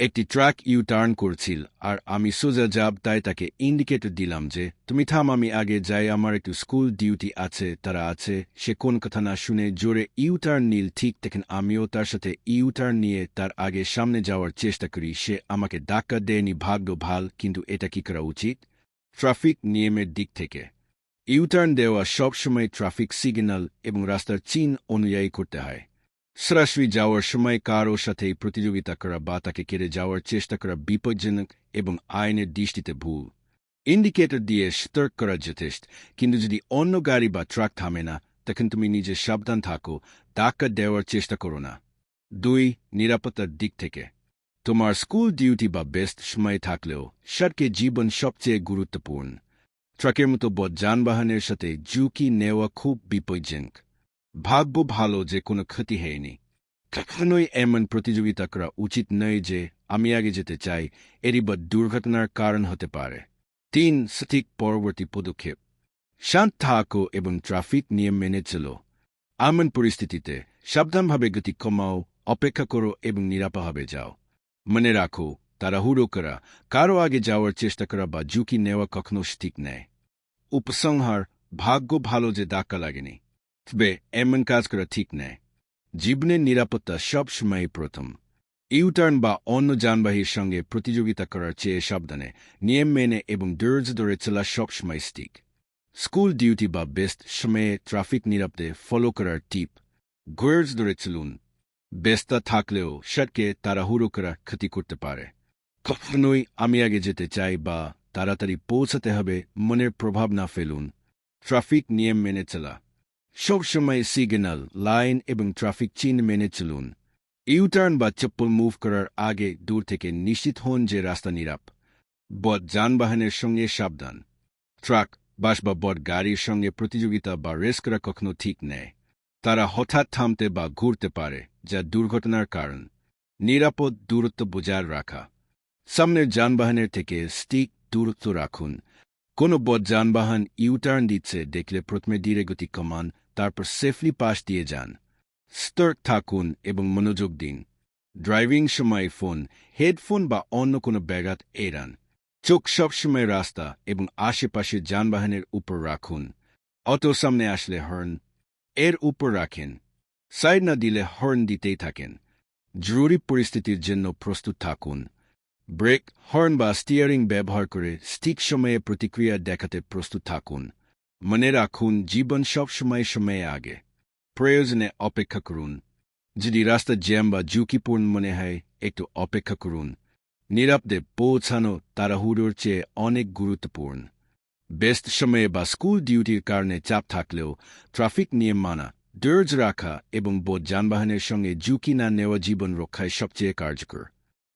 একটি truck U-turn করছিল আর আমি সোজা যাব তাই তাকে ইন্ডিকেটর দিলাম যে তুমি থাম, আমি আগে যাই, আমার একটু স্কুল ডিউটি আছে। তারা আছে। সে কোন কথা না শুনে জোরে ইউ-টার্ন নিল। ঠিক তখন আমিও তার সাথে ইউ-টার্ন নিয়ে তার আগে সামনে যাওয়ার চেষ্টা করি। সে আমাকে ধাক্কা দেয়নি, ভাগ্য ভাল। কিন্তু এটা কি করা উচিত ট্রাফিক নিয়মের দিক থেকে? ইউ-টার্ন দেওয়া সবসময় ট্রাফিক সিগন্যাল এবং রাস্তার চিহ্ন অনুযায়ী করতে হয়। সরাসরি যাওয়ার সময় কারো সাথে প্রতিযোগিতা করা বা তাকে কেড়ে যাওয়ার চেষ্টা করা বিপজ্জনক এবং আইনের দৃষ্টিতে ভুল। ইন্ডিকেটর দিয়ে সতর্ক করা যথেষ্ট, কিন্তু যদি অন্য গাড়ি বা ট্রাক থামে না, তখন তুমি নিজে সাবধান থাকো, ধাক্কা দেওয়ার চেষ্টা করো না। 2. নিরাপত্তার দিক থেকে তোমার স্কুল ডিউটি বা ব্যস্ত সময় থাকলেও সড়কে জীবন সবচেয়ে গুরুত্বপূর্ণ। ট্রাকের মতো বড় যানবাহনের সাথে ঝুঁকি নেওয়া খুব বিপজ্জনক। ভাগ্য ভালো যে কোনো ক্ষতি হয়নি। কখনোই এমন প্রতিযোগিতা করা উচিত নয় যে আমি আগে যেতে চাই, এরই বা দুর্ঘটনার কারণ হতে পারে। 3. সঠিক পরবর্তী পদক্ষেপ। শান্ত থাকো এবং ট্রাফিক নিয়ম মেনে চলো। এমন পরিস্থিতিতে সাবধানভাবে গতি কমাও, অপেক্ষা করো এবং নিরাপদভাবে যাও। মনে রাখো, তাড়াহুড়ো করা, কারো আগে যাওয়ার চেষ্টা করা বা ঝুঁকি নেওয়া কখনো ঠিক নেয়। উপসংহার: ভাগ্য ভালো যে ধাক্কা লাগেনি, তবে এমন কাজ করা ঠিক নেয়। জীবনের নিরাপত্তা সব সময় প্রথম। ইউটার্ন বা অন্য যানবাহীর সঙ্গে প্রতিযোগিতা করার চেয়ে সাবধানে, নিয়ম মেনে এবং ধৈর্য ধরে চলা সবসময় ঠিক। স্কুল ডিউটি বা ব্যস্ত সময়ে ট্রাফিক নিরাপদে ফলো করার টিপ: ধৈর্য ধরে চলুন। ব্যস্ত থাকলেও সড়কে তাড়াহুড়ো করা ক্ষতি করতে পারে। কখনোই আমি আগে যেতে চাই বা তাড়াতাড়ি পৌঁছাতে হবে মনের প্রভাব না ফেলুন। ট্রাফিক নিয়ম মেনে চলা, সবসময় সিগন্যাল, লাইন এবং ট্রাফিক চিহ্ন মেনে চলুন। ইউটার্ন বা চপ্পল মুভ করার আগে দূর থেকে নিশ্চিত হন যে রাস্তা নিরাপদ। বড় যানবাহনের সঙ্গে সাবধান। ট্রাক, বাস বা বড় গাড়ির সঙ্গে প্রতিযোগিতা বা রেস করা কখনো ঠিক নেই। তারা হঠাৎ থামতে বা ঘুরতে পারে, যা দুর্ঘটনার কারণ। নিরাপদ দূরত্ব বজায় রাখা। সামনের যানবাহনের থেকে স্টিক দূরত্ব রাখুন। কোনো বড় যানবাহন ইউটার্ন দিচ্ছে দেখলে প্রথমে ধীরে গতি কমান, তারপর সেফলি পাশ দিয়ে যান। সতর্ক থাকুন এবং মনোযোগ দিন। ড্রাইভিং সময় ফোন, হেডফোন বা অন্য কোনো ব্যাঘাত এড়ান। চোখ সবসময় রাস্তা এবং আশেপাশের যানবাহনের উপর রাখুন। অটো সামনে আসলে হর্ন এর উপর রাখেন। সাইড না দিলে হর্ন দিতেই থাকেন। জরুরি পরিস্থিতির জন্য প্রস্তুত থাকুন। ব্রেক, হর্ন বা স্টিয়ারিং ব্যবহার করে ঠিক সময়ে প্রতিক্রিয়া দেখাতে প্রস্তুত থাকুন। মনে রাখুন, জীবন সবসময় সময়ে আগে। প্রয়োজনে অপেক্ষা করুন। যদি রাস্তা জ্যাম বা ঝুঁকিপূর্ণ মনে হয়, একটু অপেক্ষা করুন। নিরাপদে পৌঁছানো তাড়াহুড়োর চেয়ে অনেক গুরুত্বপূর্ণ। ব্যস্ত সময়ে বা স্কুল ডিউটির কারণে চাপ থাকলেও ট্রাফিক নিয়ম মানা, ধৈর্য রাখা এবং বড় যানবাহনের সঙ্গে ঝুঁকি না নেওয়া জীবন রক্ষায় সবচেয়ে কার্যকর।